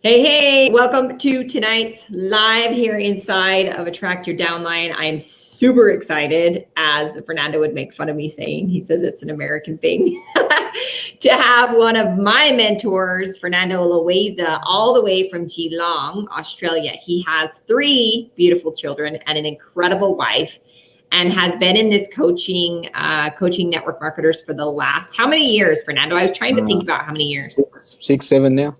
Hey, hey, welcome to tonight's live here inside of Attract Your Downline. I'm super excited, as Fernando would make fun of me saying, he says it's an American thing, to have one of my mentors, Fernando Loaiza, all the way from Geelong, Australia. He has 3 beautiful children and an incredible wife, and has been in this coaching network marketers for the last, how many years, Fernando? I was trying to think about how many years. 6, 7 now.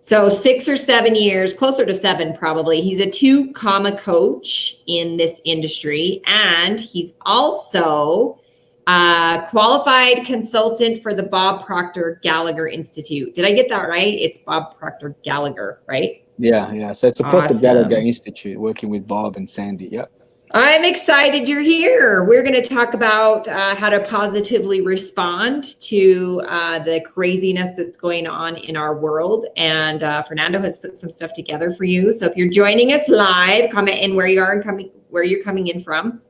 So 6 or 7 years, closer to 7 probably. He's a 2 comma coach in this industry, and he's also a qualified consultant for the Bob Proctor Gallagher Institute. Did I get that right? It's Bob Proctor Gallagher, right? Yeah. So it's a Proctor Gallagher Institute, working with Bob and Sandy. Yep. I'm excited you're here. We're going to talk about how to positively respond to the craziness that's going on in our world. And Fernando has put some stuff together for you. So if you're joining us live, comment in where you are and where you're coming in from.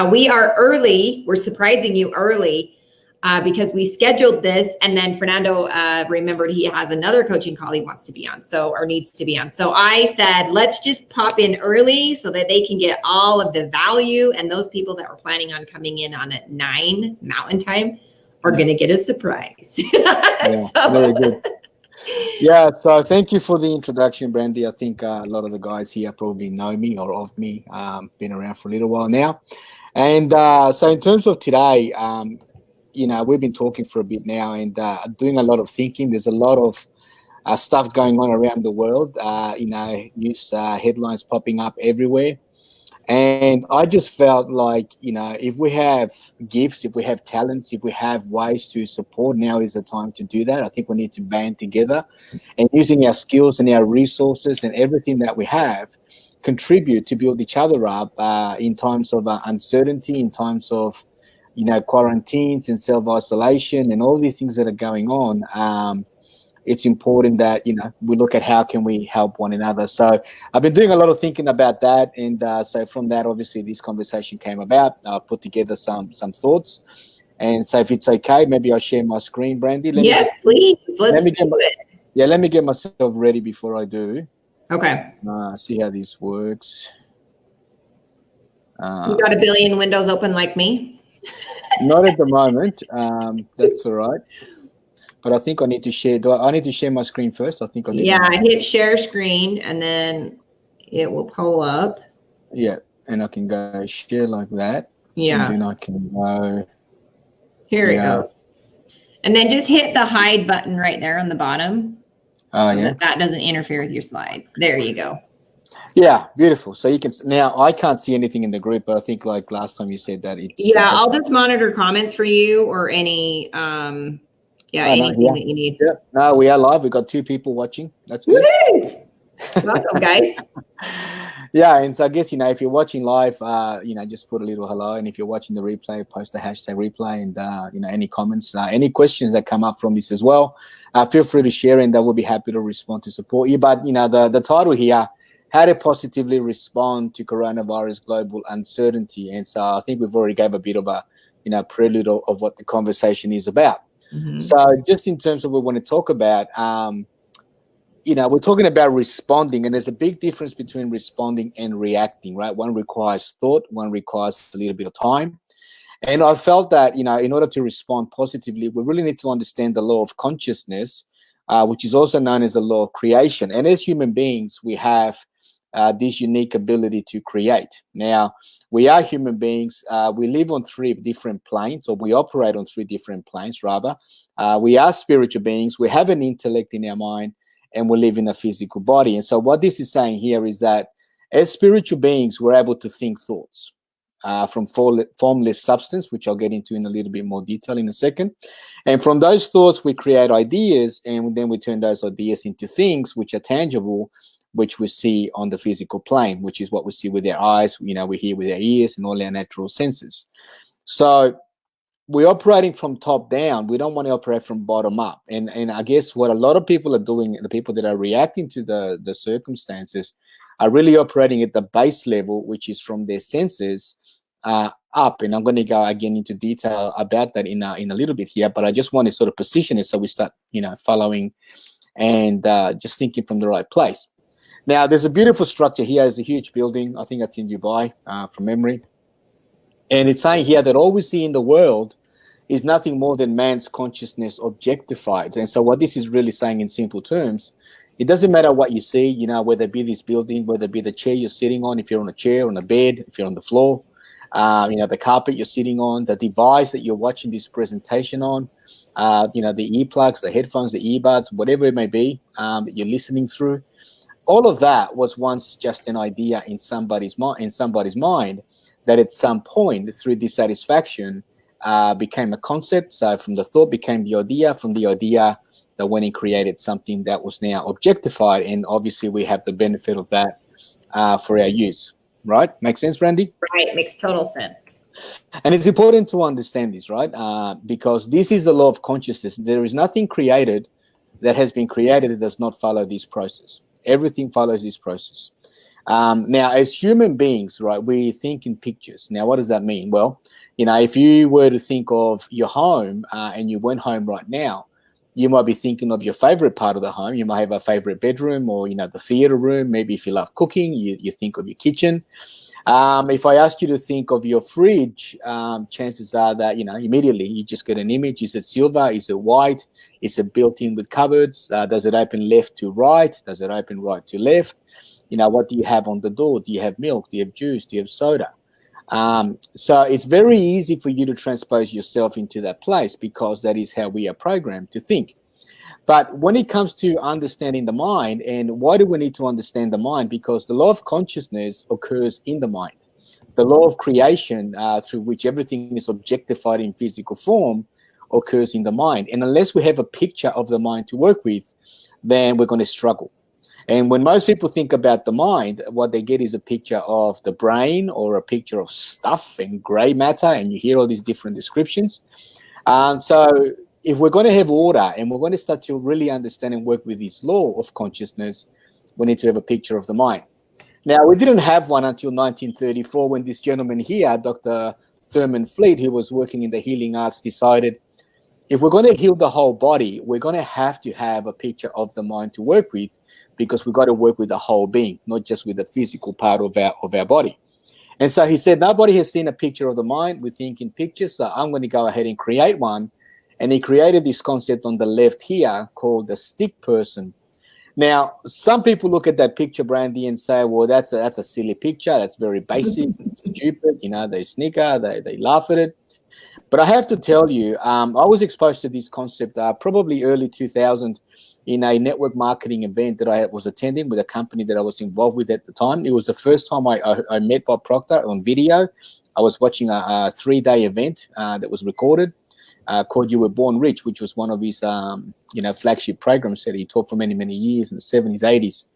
We are early. We're surprising you early because we scheduled this, and then Fernando remembered he has another coaching call he wants to be on, or needs to be on. So I said, let's just pop in early so that they can get all of the value, and those people that were planning on coming in on at 9 Mountain Time are going to get a surprise. Yeah, very good. Yeah, so thank you for the introduction, Brandy. I think a lot of the guys here probably know me or of me, been around for a little while now. And so in terms of today, we've been talking for a bit now and doing a lot of thinking. There's a lot of stuff going on around the world, news headlines popping up everywhere. And I just felt like, if we have gifts, if we have talents, if we have ways to support, now is the time to do that. I think we need to band together and using our skills and our resources and everything that we have, contribute to build each other up in times of uncertainty, in times of quarantines and self-isolation and all these things that are going on. It's important that we look at how can we help one another. So I've been doing a lot of thinking about that, and so from that, obviously, this conversation came about. I put together some thoughts, and so if it's okay, maybe I'll share my screen, Brandy. Yes, please. Let me get myself ready before I do. Okay. See how this works. You got a billion windows open like me? Not at the moment. That's all right. But I think I need to share. I need to share my screen first? I think I need. Yeah, hit share screen, and then it will pull up. Yeah, and I can go share like that. Yeah. And then I can go. Here it goes. And then just hit the hide button right there on the bottom. Oh, yeah. That doesn't interfere with your slides. There you go. Yeah, beautiful. So you can now. I can't see anything in the group, but I think like last time you said that it's. Yeah, I'll just monitor comments for you or any. Anything that you need. Yeah. No, we are live. We've got 2 people watching. That's good. Welcome, guys. Yeah, and so I guess if you're watching live, just put a little hello, and if you're watching the replay, post the hashtag replay, and any comments, any questions that come up from this as well, feel free to share, and we'll be happy to respond to support you. But the title here, how to positively respond to coronavirus global uncertainty, and so I think we've already gave a bit of a prelude of what the conversation is about. Mm-hmm. So just in terms of what we want to talk about, we're talking about responding, and there's a big difference between responding and reacting, right? One requires thought, one requires a little bit of time. And I felt that, in order to respond positively, we really need to understand the law of consciousness, which is also known as the law of creation. And as human beings, we have this unique ability to create. Now, we are human beings. We live on 3 different planes, or we operate on 3 different planes, rather. We are spiritual beings. We have an intellect in our mind, and we live in a physical body. And so what this is saying here is that as spiritual beings, we're able to think thoughts from formless substance, which I'll get into in a little bit more detail in a second. And from those thoughts, we create ideas, and then we turn those ideas into things which are tangible, which we see on the physical plane, which is what we see with our eyes, we hear with our ears and all our natural senses. So we're operating from top down. We don't want to operate from bottom up. And I guess what a lot of people are doing, the people that are reacting to the circumstances, are really operating at the base level, which is from their senses up. And I'm going to go again into detail about that in a little bit here, but I just want to sort of position it so we start, following and just thinking from the right place. Now, there's a beautiful structure here. It's a huge building. I think that's in Dubai, from memory. And it's saying here that all we see in the world is nothing more than man's consciousness objectified. And so what this is really saying in simple terms, it doesn't matter what you see, you know, whether it be this building, whether it be the chair you're sitting on, if you're on a chair, on a bed, if you're on the floor, you know, the carpet you're sitting on, the device that you're watching this presentation on, you know, the earplugs, the headphones, the earbuds, whatever it may be, that you're listening through. All of that was once just an idea in somebody's mind that at some point through dissatisfaction became a concept. So from the thought became the idea, from the idea that went and created something that was now objectified. And obviously we have the benefit of that for our use, right? Makes sense, Brandy? Right, makes total sense. And it's important to understand this, right? Because this is the law of consciousness. There is nothing created that has been created that does not follow this process. Everything follows this process. Now, as human beings, right, we think in pictures. Now, what does that mean? Well, you know, if you were to think of your home and you went home right now, you might be thinking of your favorite part of the home. You might have a favorite bedroom or, you know, the theater room. Maybe if you love cooking, you think of your kitchen. If I ask you to think of your fridge, chances are that, you know, immediately you just get an image. Is it silver? Is it white? Is it built in with cupboards? Does it open left to right? Does it open right to left? You know, what do you have on the door? Do you have milk? Do you have juice? Do you have soda? So it's very easy for you to transpose yourself into that place because that is how we are programmed to think. But when it comes to understanding the mind, and why do we need to understand the mind? Because the law of consciousness occurs in the mind. The law of creation, through which everything is objectified in physical form, occurs in the mind. And unless we have a picture of the mind to work with, then we're going to struggle. And when most people think about the mind, what they get is a picture of the brain or a picture of stuff and gray matter, and you hear all these different descriptions. So if we're going to have order and we're going to start to really understand and work with this law of consciousness, we need to have a picture of the mind. Now, we didn't have one until 1934 when this gentleman here, Dr. Thurman Fleet, who was working in the healing arts, decided if we're going to heal the whole body, we're going to have a picture of the mind to work with, because we've got to work with the whole being, not just with the physical part of our body. And so he said, nobody has seen a picture of the mind. We think in pictures, so I'm going to go ahead and create one. And he created this concept on the left here called the stick person. Now, some people look at that picture, Brandy, and say, well, that's a silly picture. That's very basic, it's stupid. You know, they snicker, they laugh at it. But I have to tell you, I was exposed to this concept probably early 2000 in a network marketing event that I was attending with a company that I was involved with at the time. It was the first time I met Bob Proctor on video. I was watching a 3-day event that was recorded called You Were Born Rich, which was one of his flagship programs that he taught for many, many years in the 70s, 80s.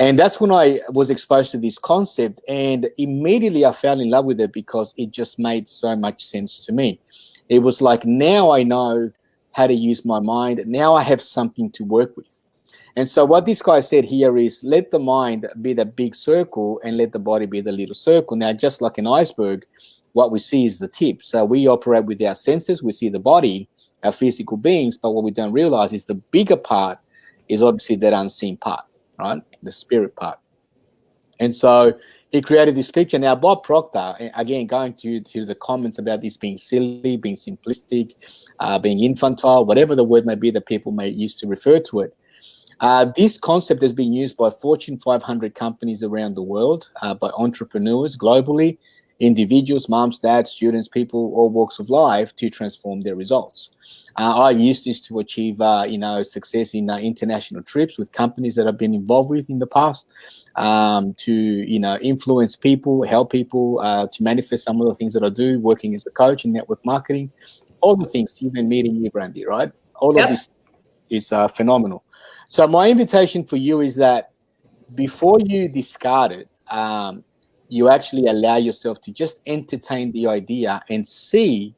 And that's when I was exposed to this concept, and immediately I fell in love with it because it just made so much sense to me. It was like, now I know how to use my mind. Now I have something to work with. And so what this guy said here is, let the mind be the big circle and let the body be the little circle. Now, just like an iceberg, what we see is the tip. So we operate with our senses. We see the body, our physical beings, but what we don't realize is the bigger part is obviously that unseen part, right? The spirit part. And so he created this picture. Now, Bob Proctor, again, going to the comments about this being silly, being simplistic, being infantile, whatever the word may be that people may use to refer to it. This concept has been used by Fortune 500 companies around the world, by entrepreneurs globally, individuals, moms, dads, students, people, all walks of life to transform their results. I've used this to achieve, success in international trips with companies that I've been involved with in the past, to, influence people, help people, to manifest some of the things that I do, working as a coach in network marketing, all the things you've been meeting me, Brandy, right? All of this is phenomenal. So my invitation for you is that before you discard it, you actually allow yourself to just entertain the idea and see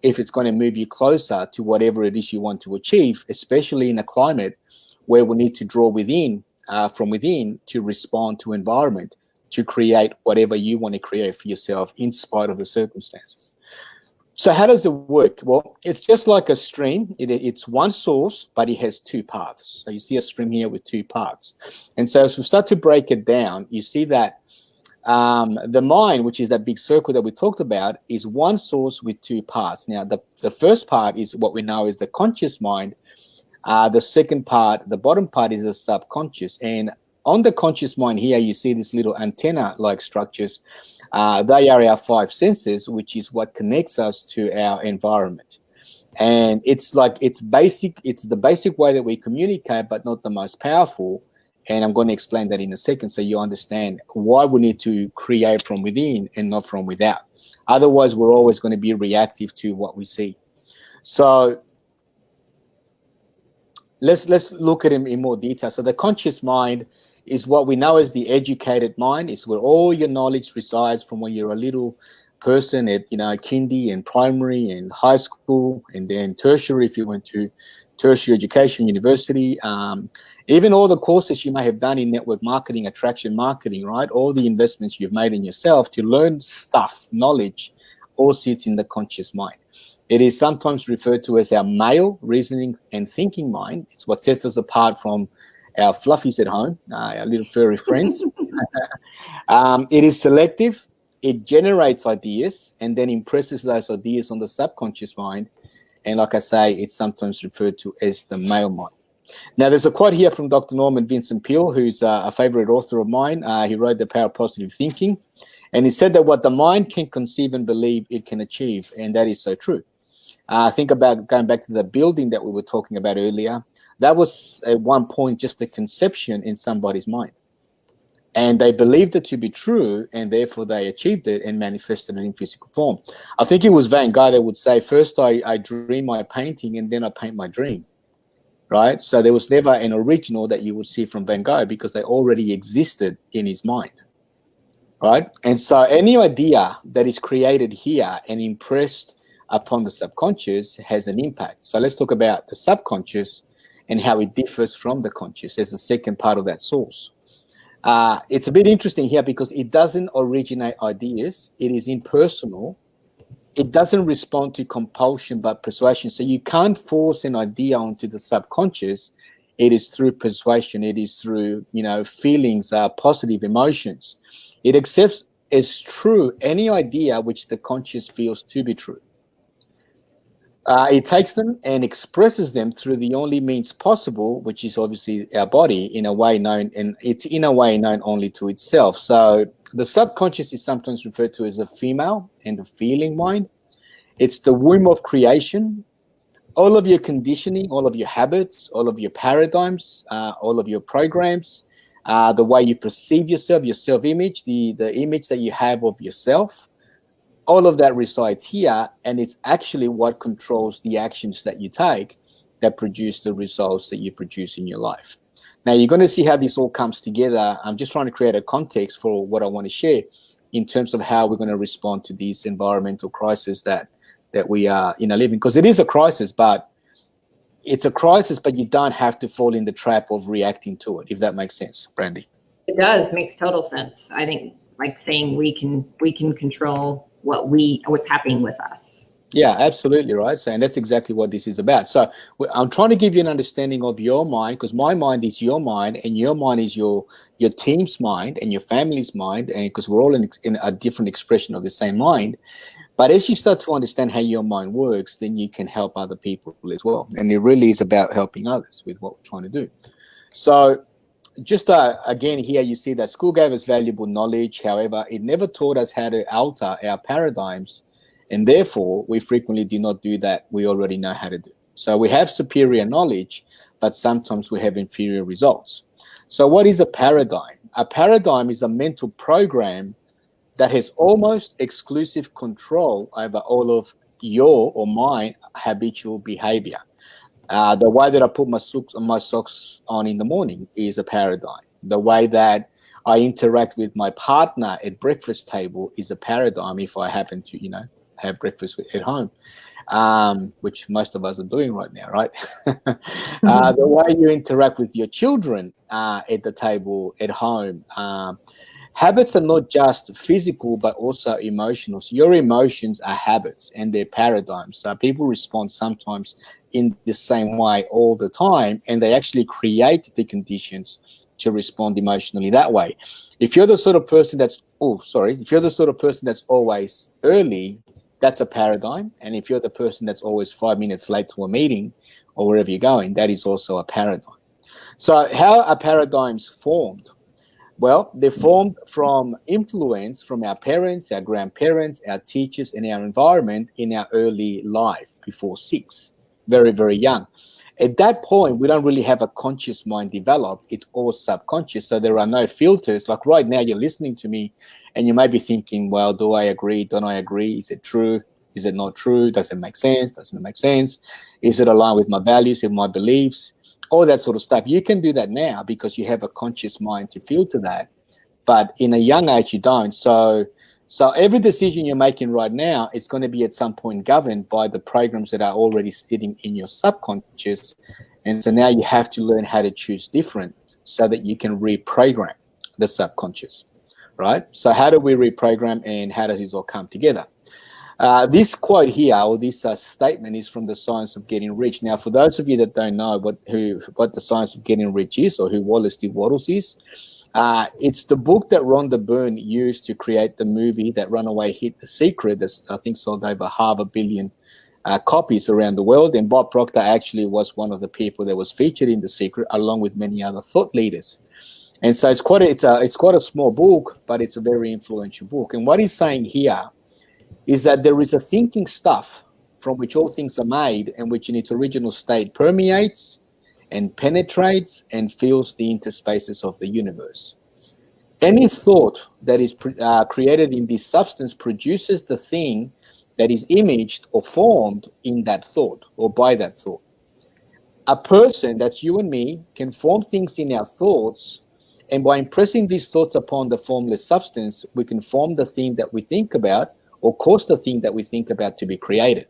if it's going to move you closer to whatever it is you want to achieve, especially in a climate where we need to draw from within to respond to environment, to create whatever you want to create for yourself in spite of the circumstances. So how does it work? Well, it's just like a stream. It's one source, but it has two paths. So you see a stream here with two paths. And so as we start to break it down, you see that the mind, which is that big circle that we talked about, is one source with two parts. Now, the first part is what we know is the conscious mind. The second part, the bottom part, is the subconscious. And on the conscious mind here, you see these little antenna-like structures. They are our five senses, which is what connects us to our environment. And it's the basic way that we communicate, but not the most powerful. And I'm going to explain that in a second so you understand why we need to create from within and not from without. Otherwise, we're always going to be reactive to what we see. So let's look at it in more detail. So the conscious mind is what we know as the educated mind. It's where all your knowledge resides from when you're a little person at, kindy and primary and high school, and then tertiary if you went to tertiary education, university, even all the courses you may have done in network marketing, attraction marketing, right? All the investments you've made in yourself to learn stuff, knowledge, all sits in the conscious mind. It is sometimes referred to as our male reasoning and thinking mind. It's what sets us apart from our fluffies at home, our little furry friends. It is selective. It generates ideas and then impresses those ideas on the subconscious mind. And like I say, it's sometimes referred to as the male mind. Now, there's a quote here from Dr. Norman Vincent Peale, who's a favorite author of mine. He wrote The Power of Positive Thinking. And he said that what the mind can conceive and believe, it can achieve. And that is so true. Think about going back to the building that we were talking about earlier. That was at one point just a conception in somebody's mind. And they believed it to be true, and therefore they achieved it and manifested it in physical form. I think it was Van Gogh that would say, first I dream my painting and then I paint my dream, right? So there was never an original that you would see from Van Gogh because they already existed in his mind, right? And so any idea that is created here and impressed upon the subconscious has an impact. So let's talk about the subconscious and how it differs from the conscious as the second part of that source. It's a bit interesting here because it doesn't originate ideas. It is impersonal. It doesn't respond to compulsion but persuasion. So you can't force an idea onto the subconscious. It is through persuasion. It is through, feelings, positive emotions. It accepts as true any idea which the conscious feels to be true. It takes them and expresses them through the only means possible, which is obviously our body, in a way known, and it's in a way known only to itself. So the subconscious is sometimes referred to as the female and the feeling mind. It's the womb of creation. All of your conditioning, all of your habits, all of your paradigms, all of your programs, the way you perceive yourself, your self-image, the image that you have of yourself, all of that resides here, and it's actually what controls the actions that you take that produce the results that you produce in your life. Now, you're going to see how this all comes together. I'm just trying to create a context for what I want to share in terms of how we're going to respond to these environmental crises that we are living. Because it is a crisis, but it's a crisis, but you don't have to fall in the trap of reacting to it, if that makes sense, Brandy. It does. Makes total sense. I think, like saying we can control what's happening with us. Yeah, absolutely right. So, and that's exactly what this is about. So I'm trying to give you an understanding of your mind, because my mind is your mind and your mind is your team's mind and your family's mind, and because we're all in a different expression of the same mind. But as you start to understand how your mind works, then you can help other people as well. And it really is about helping others with what we're trying to do. So just again, here you see that school gave us valuable knowledge. However, it never taught us how to alter our paradigms. And therefore, we frequently do not do that we already know how to do. So we have superior knowledge, but sometimes we have inferior results. So what is a paradigm? A paradigm is a mental program that has almost exclusive control over all of your or my habitual behavior. The way that I put my socks on in the morning is a paradigm. The way that I interact with my partner at breakfast table is a paradigm if I happen to, have breakfast at home, which most of us are doing right now, right? The way you interact with your children at the table at home, Habits are not just physical, but also emotional. So your emotions are habits and they're paradigms. So people respond sometimes in the same way all the time, and they actually create the conditions to respond emotionally that way. If you're the sort of person if you're the sort of person that's always early, that's a paradigm. And if you're the person that's always 5 minutes late to a meeting or wherever you're going, that is also a paradigm. So how are paradigms formed? Well, they formed from influence from our parents, our grandparents, our teachers, and our environment in our early life before 6, very, very young. At that point, we don't really have a conscious mind developed. It's all subconscious. So there are no filters. Like right now, you're listening to me and you may be thinking, well, do I agree? Don't I agree? Is it true? Is it not true? Does it make sense? Doesn't it make sense? Is it aligned with my values and my beliefs? All that sort of stuff. You can do that now because you have a conscious mind to filter that. But in a young age, you don't. So every decision you're making right now is going to be at some point governed by the programs that are already sitting in your subconscious. And so now you have to learn how to choose different so that you can reprogram the subconscious, right? So how do we reprogram and how does this all come together? This quote here, or this statement, is from The Science of Getting Rich. Now, for those of you that don't know what The Science of Getting Rich is, or who Wallace D. Wattles is, it's the book that Rhonda Byrne used to create the movie that runaway hit The Secret. That's, I think, sold over 500 million copies around the world. And Bob Proctor actually was one of the people that was featured in The Secret, along with many other thought leaders. And so it's quite a small book, but it's a very influential book. And what he's saying here is that there is a thinking stuff from which all things are made and which in its original state permeates and penetrates and fills the interspaces of the universe. Any thought that is created in this substance produces the thing that is imaged or formed in that thought or by that thought. A person, that's you and me, can form things in our thoughts, and by impressing these thoughts upon the formless substance, we can form the thing that we think about or cause the thing that we think about to be created.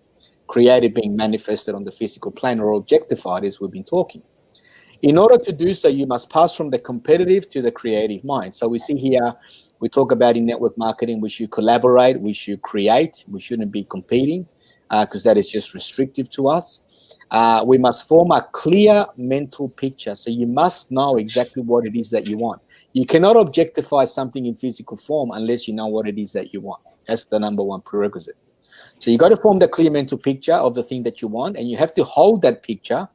Created being manifested on the physical plane or objectified, as we've been talking. In order to do so, you must pass from the competitive to the creative mind. So we see here, we talk about in network marketing, we should collaborate, we should create, we shouldn't be competing because that is just restrictive to us. We must form a clear mental picture. So you must know exactly what it is that you want. You cannot objectify something in physical form unless you know what it is that you want. That's the number one prerequisite. So you got to form the clear mental picture of the thing that you want, and you have to hold that picture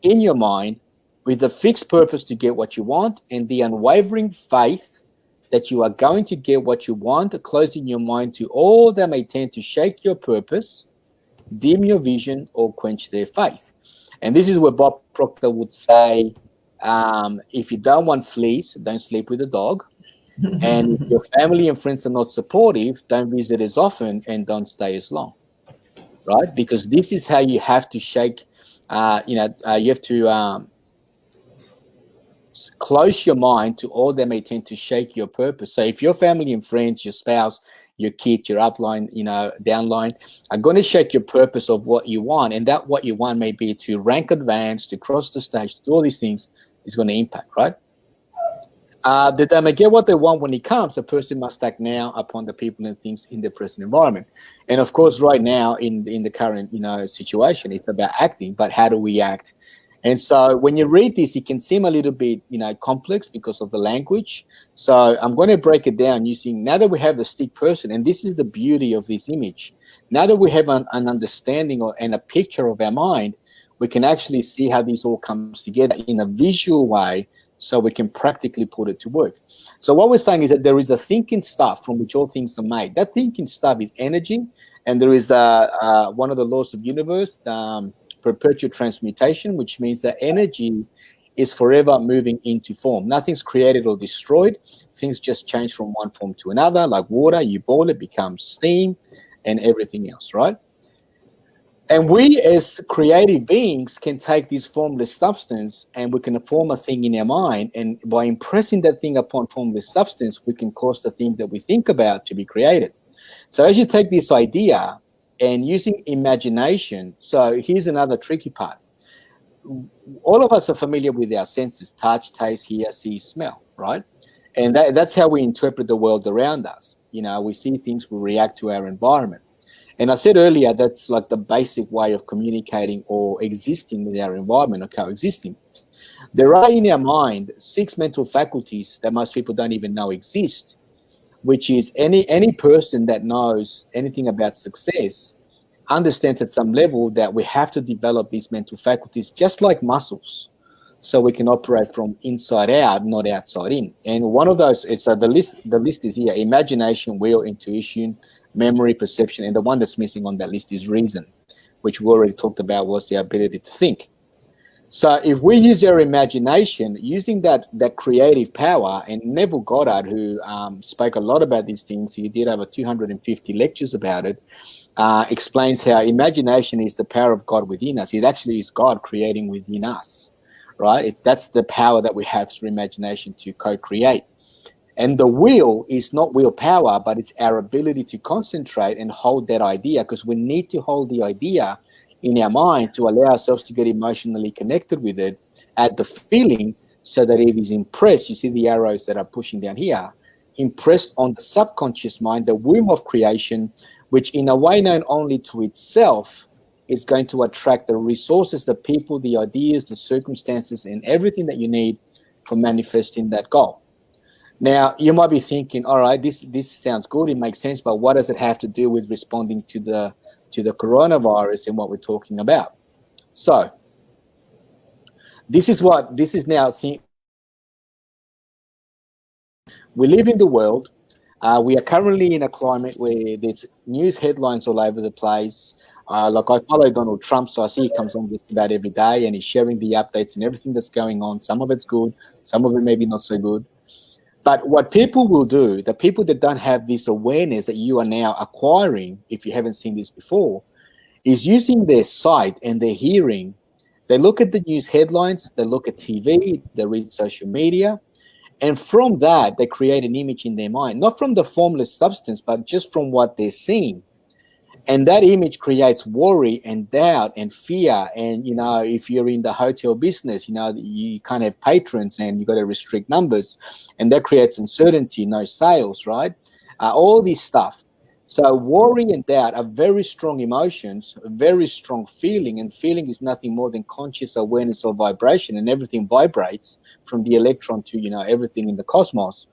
in your mind with the fixed purpose to get what you want and the unwavering faith that you are going to get what you want, closing your mind to all that may tend to shake your purpose, dim your vision, or quench their faith. And this is where Bob Proctor would say, if you don't want fleas, don't sleep with a dog. And if your family and friends are not supportive, don't visit as often and don't stay as long, right? Because this is how you have to shake, you have to close your mind to all that may tend to shake your purpose. So if your family and friends, your spouse, your kid, your upline, downline are going to shake your purpose of what you want, and that what you want may be to rank advance, to cross the stage, to do all these things, is going to impact, right? That they may get what they want when it comes, a person must act now upon the people and things in their present environment. And of course, right now in the current situation, it's about acting. But how do we act? And so when you read this, it can seem a little bit complex because of the language. So I'm going to break it down using, now that we have the stick person, and this is the beauty of this image. Now that we have an understanding and a picture of our mind, we can actually see how this all comes together in a visual way, so we can practically put it to work. So what we're saying is that there is a thinking stuff from which all things are made. That thinking stuff is energy, and there is one of the laws of universe, perpetual transmutation, which means that energy is forever moving into form. Nothing's created or destroyed. Things just change from one form to another, like water. You boil it, becomes steam, and everything else, right? And we as creative beings can take this formless substance and we can form a thing in our mind. And by impressing that thing upon formless substance, we can cause the thing that we think about to be created. So as you take this idea and using imagination, so here's another tricky part. All of us are familiar with our senses: touch, taste, hear, see, smell, right? And that's how we interpret the world around us. We see things, we react to our environment. And I said earlier, that's like the basic way of communicating or existing with our environment or coexisting. There are in our mind 6 mental faculties that most people don't even know exist, which is any person that knows anything about success understands at some level that we have to develop these mental faculties just like muscles, so we can operate from inside out, not outside in. And one of those, it's the list is here: imagination, will, intuition, memory, perception, and the one that's missing on that list is reason, which we already talked about, was the ability to think. So if we use our imagination, using that creative power, and Neville Goddard, who spoke a lot about these things, he did over 250 lectures about it, explains how imagination is the power of God within us. It actually is God creating within us, right? That's the power that we have through imagination to co-create. And the will is not willpower, but it's our ability to concentrate and hold that idea, because we need to hold the idea in our mind to allow ourselves to get emotionally connected with it at the feeling, so that it is impressed. You see the arrows that are pushing down here, impressed on the subconscious mind, the womb of creation, which in a way known only to itself is going to attract the resources, the people, the ideas, the circumstances, and everything that you need for manifesting that goal. Now, you might be thinking, all right, this sounds good, it makes sense, but what does it have to do with responding to the coronavirus and what we're talking about? So this is now we live in the world. We are currently in a climate where there's news headlines all over the place. Like, I follow Donald Trump, so I see he comes on just about every day, and he's sharing the updates and everything that's going on. Some of it's good, some of it maybe not so good. But what people will do, the people that don't have this awareness that you are now acquiring, if you haven't seen this before, is using their sight and their hearing. They look at the news headlines, they look at TV, they read social media, and from that, they create an image in their mind, not from the formless substance, but just from what they're seeing. And that image creates worry and doubt and fear. And, if you're in the hotel business, you can't have patrons and you've got to restrict numbers. And that creates uncertainty, no sales, right? All this stuff. So worry and doubt are very strong emotions, a very strong feeling. And feeling is nothing more than conscious awareness of vibration. And everything vibrates, from the electron to, everything in the cosmos.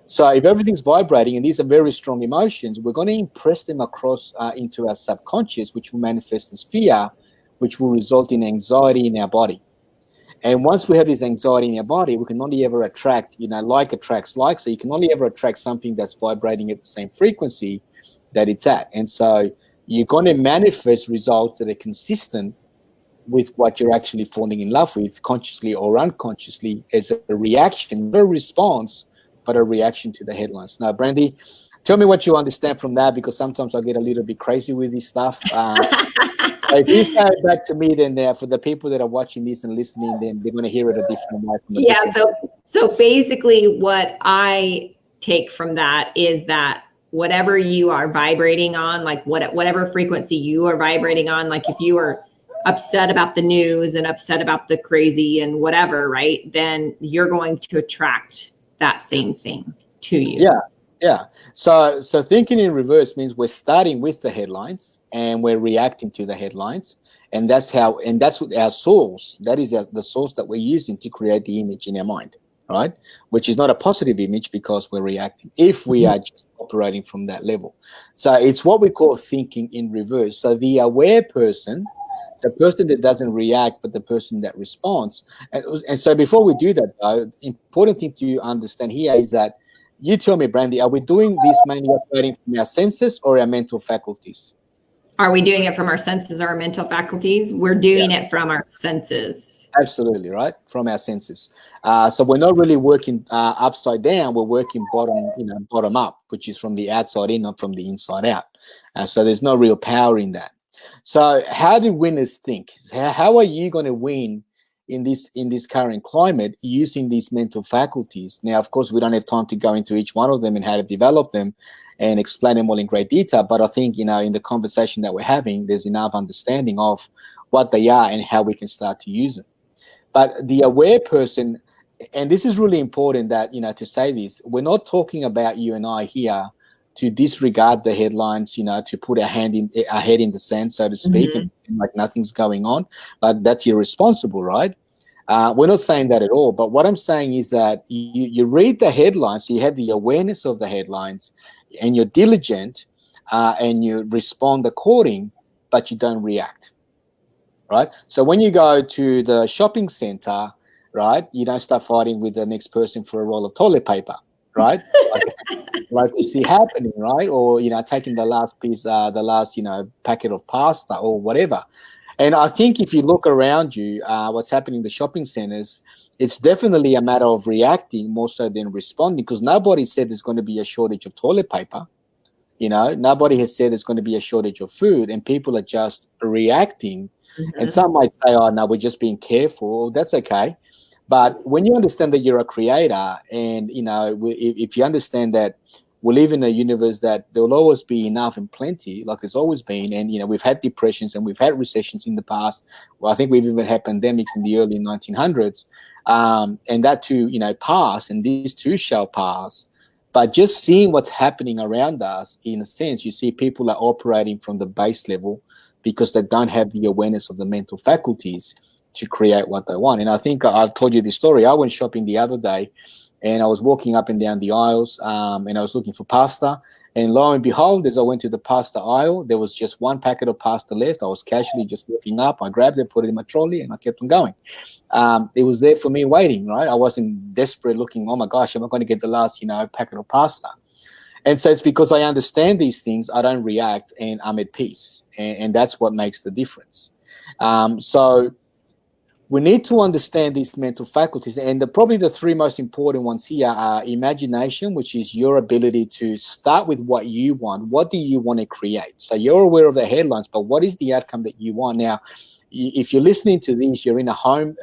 So if everything's vibrating, and these are very strong emotions, we're going to impress them across into our subconscious, which will manifest as fear, which will result in anxiety in our body. And once we have this anxiety in our body, we can only ever attract, like attracts like. So you can only ever attract something that's vibrating at the same frequency that it's at. And so you're going to manifest results that are consistent with what you're actually falling in love with, consciously or unconsciously, as a reaction, not a response, but a reaction to the headlines. Now, Brandy, tell me what you understand from that, because sometimes I get a little bit crazy with this stuff. If you say it back to me, then for the people that are watching this and listening, then they're going to hear it a different way. So basically what I take from that is that whatever you are vibrating on, like whatever frequency you are vibrating on, like if you are upset about the news and upset about the crazy and whatever, right, then you're going to attract that same thing to you. Yeah. So thinking in reverse means we're starting with the headlines and we're reacting to the headlines, and that's what our source. That is the source that we're using to create the image in our mind, right? Which is not a positive image, because we're reacting. If we are just operating from that level, so it's what we call thinking in reverse. So the aware person, the person that doesn't react, but the person that responds. And so before we do that, though, important thing to understand here is that, you tell me, Brandy, are we doing this mainly operating from our senses or our mental faculties? Are we doing it from our senses or our mental faculties? We're doing it from our senses. Absolutely, right? From our senses. So we're not really working upside down. We're working bottom up, which is from the outside in, not from the inside out. So there's no real power in that. So how do winners think? How are you going to win in this current climate using these mental faculties? Now, of course, we don't have time to go into each one of them and how to develop them and explain them all in great detail. But I think, in the conversation that we're having, there's enough understanding of what they are and how we can start to use them. But the aware person and this is really important that, to say this, we're not talking about you and I here to disregard the headlines, to put our head in the sand, so to speak, and like nothing's going on. Like, that's irresponsible, right? We're not saying that at all. But what I'm saying is that you read the headlines, so you have the awareness of the headlines, and you're diligent, and you respond according, but you don't react, right? So when you go to the shopping center, right, you don't start fighting with the next person for a roll of toilet paper, right? like we see happening, right? Or, taking the last piece, the last, packet of pasta or whatever. And I think if you look around you, what's happening in the shopping centers, it's definitely a matter of reacting more so than responding, because nobody said there's going to be a shortage of toilet paper. Nobody has said there's going to be a shortage of food, and people are just reacting. And some might say, oh, no, we're just being careful. That's okay. But when you understand that you're a creator, and, if you understand that we live in a universe that there will always be enough and plenty, like there's always been, and, we've had depressions and we've had recessions in the past. Well, I think we've even had pandemics in the early 1900s, and that too, pass, and these too shall pass. But just seeing what's happening around us, in a sense, you see people are operating from the base level because they don't have the awareness of the mental faculties to create what they want. And I think I've told you this story. I went shopping the other day, and I was walking up and down the aisles, and I was looking for pasta. And lo and behold, as I went to the pasta aisle, there was just one packet of pasta left. I was casually just walking up. I grabbed it, put it in my trolley, and I kept on going. It was there for me waiting, right? I wasn't desperate looking, oh my gosh, am I going to get the last, packet of pasta? And so it's because I understand these things, I don't react, and I'm at peace. And that's what makes the difference. So we need to understand these mental faculties. And probably the three most important ones here are imagination, which is your ability to start with what you want. What do you want to create? So you're aware of the headlines, but what is the outcome that you want? Now, if you're listening to this, you're a home,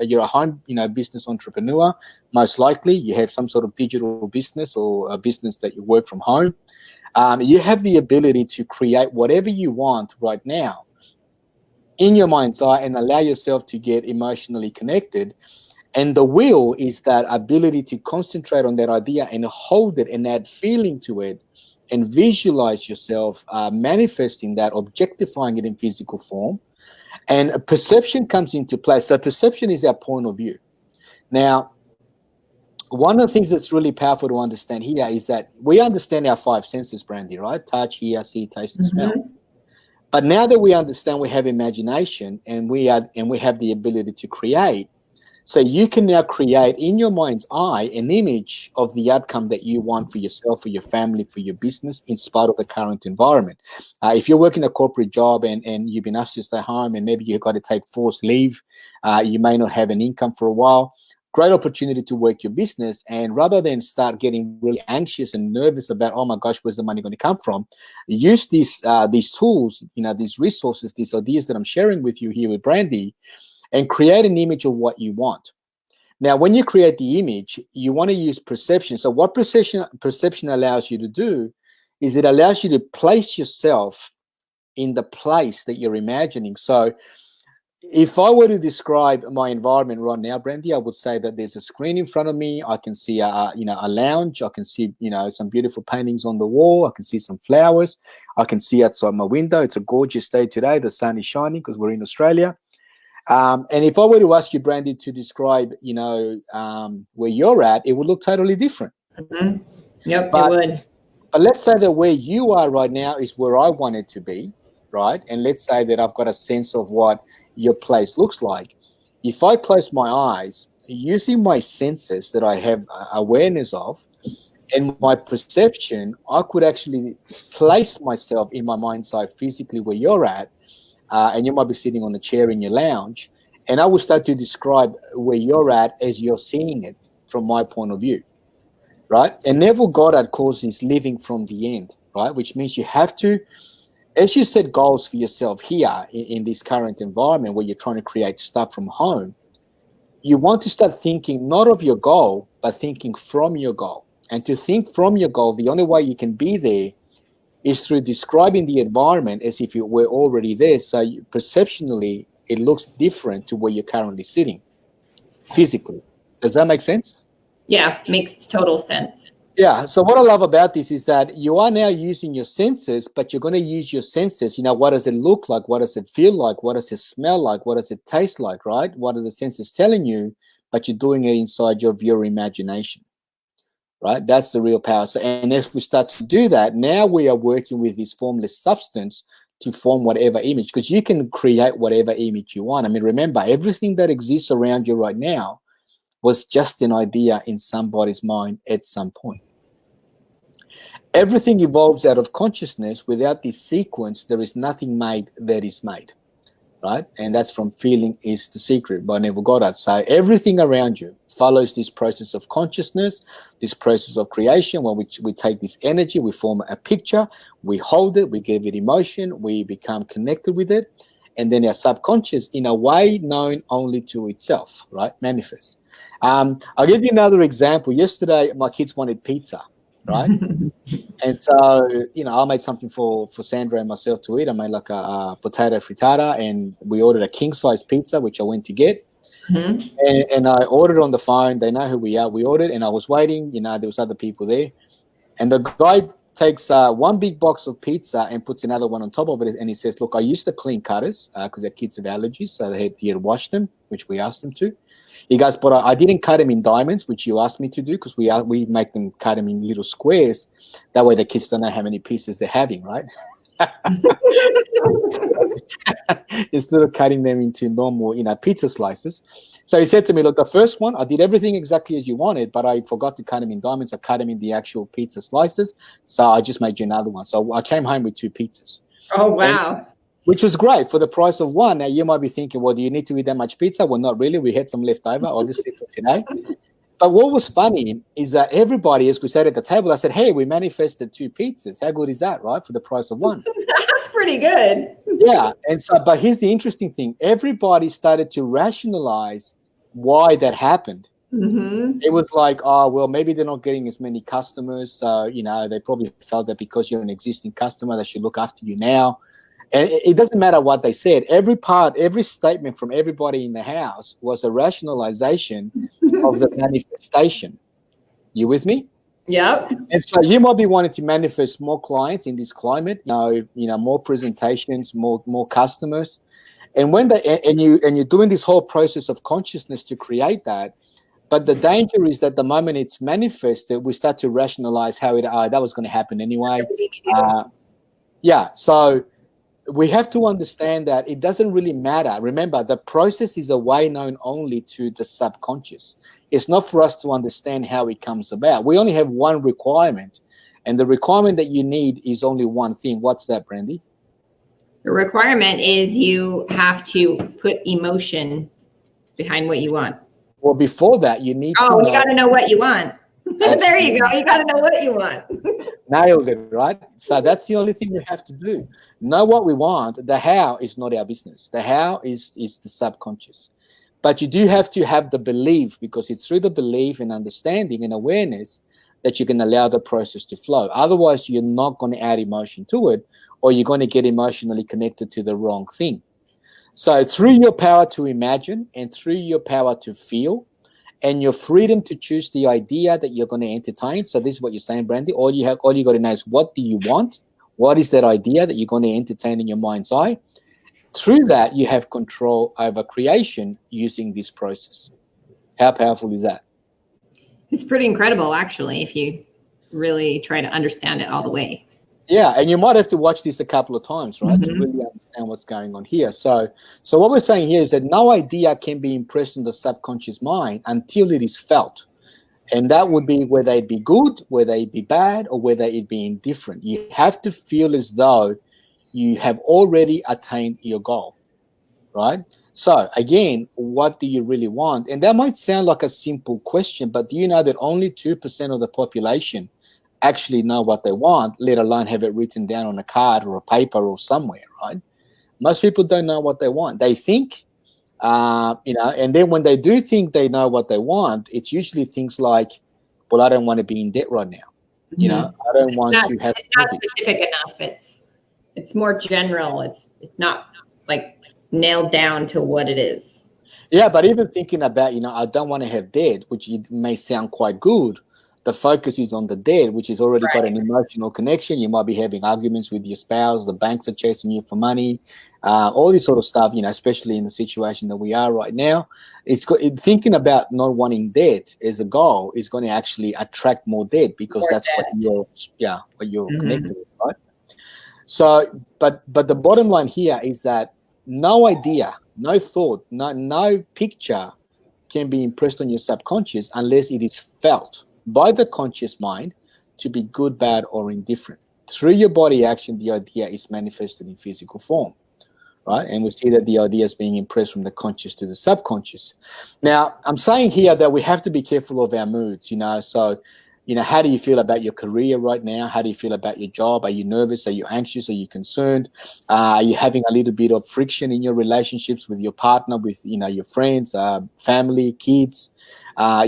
business entrepreneur. Most likely you have some sort of digital business or a business that you work from home. You have the ability to create whatever you want right now in your mind's eye and allow yourself to get emotionally connected. And the will is that ability to concentrate on that idea and hold it and add feeling to it and visualize yourself manifesting that, objectifying it in physical form. And perception comes into play. So perception is our point of view. Now, one of the things that's really powerful to understand here is that we understand our five senses, Brandy, right? Touch, hear, see, taste, and smell. But now that we understand, we have imagination, and we have the ability to create. So you can now create in your mind's eye an image of the outcome that you want for yourself, for your family, for your business, in spite of the current environment. If you're working a corporate job and you've been asked to stay home, and maybe you've got to take forced leave, you may not have an income for a while. Great opportunity to work your business, and rather than start getting really anxious and nervous about, oh my gosh, where's the money going to come from? Use these tools, these resources, these ideas that I'm sharing with you here with Brandy, and create an image of what you want. Now, when you create the image, you want to use perception. So what perception allows you to do is it allows you to place yourself in the place that you're imagining. So if I were to describe my environment right now, Brandy, I would say that there's a screen in front of me. I can see a lounge. I can see, some beautiful paintings on the wall. I can see some flowers. I can see outside my window. It's a gorgeous day today. The sun is shining because we're in Australia. And if I were to ask you, Brandy, to describe, where you're at, it would look totally different. Yep, it would. But let's say that where you are right now is where I want it to be, right? And let's say that I've got a sense of what your place looks like. If I close my eyes, using my senses that I have awareness of and my perception, I could actually place myself in my mind's eye physically where you're at, and you might be sitting on a chair in your lounge, and I will start to describe where you're at as you're seeing it from my point of view, right? And Neville Goddard calls this living from the end, right? Which means you have to, as you set goals for yourself here in this current environment where you're trying to create stuff from home, you want to start thinking not of your goal, but thinking from your goal. And to think from your goal, the only way you can be there is through describing the environment as if you were already there. So perceptionally, it looks different to where you're currently sitting physically. Does that make sense? Yeah, makes total sense. Yeah. So what I love about this is that you are now using your senses, but you're going to use your senses. What does it look like? What does it feel like? What does it smell like? What does it taste like? Right? What are the senses telling you? But you're doing it inside of your imagination. Right? That's the real power. So, and if we start to do that, now we are working with this formless substance to form whatever image, because you can create whatever image you want. I mean, remember, everything that exists around you right now was just an idea in somebody's mind at some point. Everything evolves out of consciousness. Without this sequence, there is nothing made that is made. Right? And that's from Feeling is the Secret by Neville Goddard. So everything around you follows this process of consciousness, this process of creation, where we take this energy, we form a picture, we hold it, we give it emotion, we become connected with it, and then our subconscious, in a way known only to itself, right, manifests. I'll give you another example. Yesterday, my kids wanted pizza, right? And so, I made something for Sandra and myself to eat. I made like a potato frittata, and we ordered a king-size pizza, which I went to get. Mm-hmm. And I ordered on the phone. They know who we are. We ordered, and I was waiting. There was other people there. And the guy takes one big box of pizza and puts another one on top of it. And he says, look, I used the clean cutters because our kids have allergies, so he had washed them, which we asked them to. He goes, but I didn't cut them in diamonds, which you asked me to do, because we make them cut them in little squares. That way the kids don't know how many pieces they're having, right? Instead of cutting them into normal, pizza slices. So he said to me, look, the first one, I did everything exactly as you wanted, but I forgot to cut them in diamonds. I cut them in the actual pizza slices. So I just made you another one. So I came home with 2 pizzas. Oh, wow. Which was great for the price of one. Now, you might be thinking, well, do you need to eat that much pizza? Well, not really. We had some left over, obviously, for today. But what was funny is that everybody, as we sat at the table, I said, hey, we manifested 2 pizzas. How good is that, right, for the price of one? That's pretty good. Yeah. And so, but here's the interesting thing. Everybody started to rationalize why that happened. Mm-hmm. It was like, oh, well, maybe they're not getting as many customers. So, they probably felt that because you're an existing customer, they should look after you now. And it doesn't matter what they said. Every statement from everybody in the house was a rationalization of the manifestation. You with me? Yep. And so you might be wanting to manifest more clients in this climate, more presentations, more customers. And when you're doing this whole process of consciousness to create that, but the danger is that the moment it's manifested, we start to rationalize how that was going to happen anyway. So we have to understand that it doesn't really matter. Remember, the process is a way known only to the subconscious. It's not for us to understand how it comes about. We only have one requirement, and the requirement that you need is only one thing. What's that, Brandy? The requirement is you have to put emotion behind what you want. Well, before that, you need to know. You got to know what you want. There you go. You got to know what you want. Nailed it, right? So that's the only thing we have to do. Know what we want. The how is not our business. The how is the subconscious. But you do have to have the belief, because it's through the belief and understanding and awareness that you can allow the process to flow. Otherwise, you're not going to add emotion to it, or you're going to get emotionally connected to the wrong thing. So through your power to imagine and through your power to feel, and your freedom to choose the idea that you're going to entertain. So this is what you're saying, Brandy. All you got to know is, what do you want? What is that idea that you're going to entertain in your mind's eye? Through that, you have control over creation using this process. How powerful is that? It's pretty incredible, actually, if you really try to understand it all the way. Yeah, and you might have to watch this a couple of times, right, to really understand what's going on here. So what we're saying here is that no idea can be impressed on the subconscious mind until it is felt. And that would be whether it be good, whether it be bad, or whether it be indifferent. You have to feel as though you have already attained your goal, right? So again, what do you really want? And that might sound like a simple question, but do you know that only 2% of the population actually know what they want, let alone have it written down on a card or a paper or somewhere, right? Most people don't know what they want. They think, and then when they do think they know what they want, it's usually things like, well, I don't want to be in debt right now. I don't want to have. It's not specific enough. It's more general. It's not like nailed down to what it is. Yeah, but even thinking about, I don't want to have dead, which it may sound quite good. The focus is on the dead, which has already got an emotional connection. You might be having arguments with your spouse. The banks are chasing you for money, all this sort of stuff. Especially in the situation that we are right now, thinking about not wanting dead as a goal is going to actually attract more dead, because More that's dead. what you're connected with, right? So, but the bottom line here is that no idea, no thought, no picture can be impressed on your subconscious unless it is felt by the conscious mind to be good, bad, or indifferent. Through your body action, the idea is manifested in physical form, right? And we see that the idea is being impressed from the conscious to the subconscious. Now, I'm saying here that we have to be careful of our moods, So, how do you feel about your career right now? How do you feel about your job? Are you nervous? Are you anxious? Are you concerned? Are you having a little bit of friction in your relationships with your partner, with your friends, family, kids?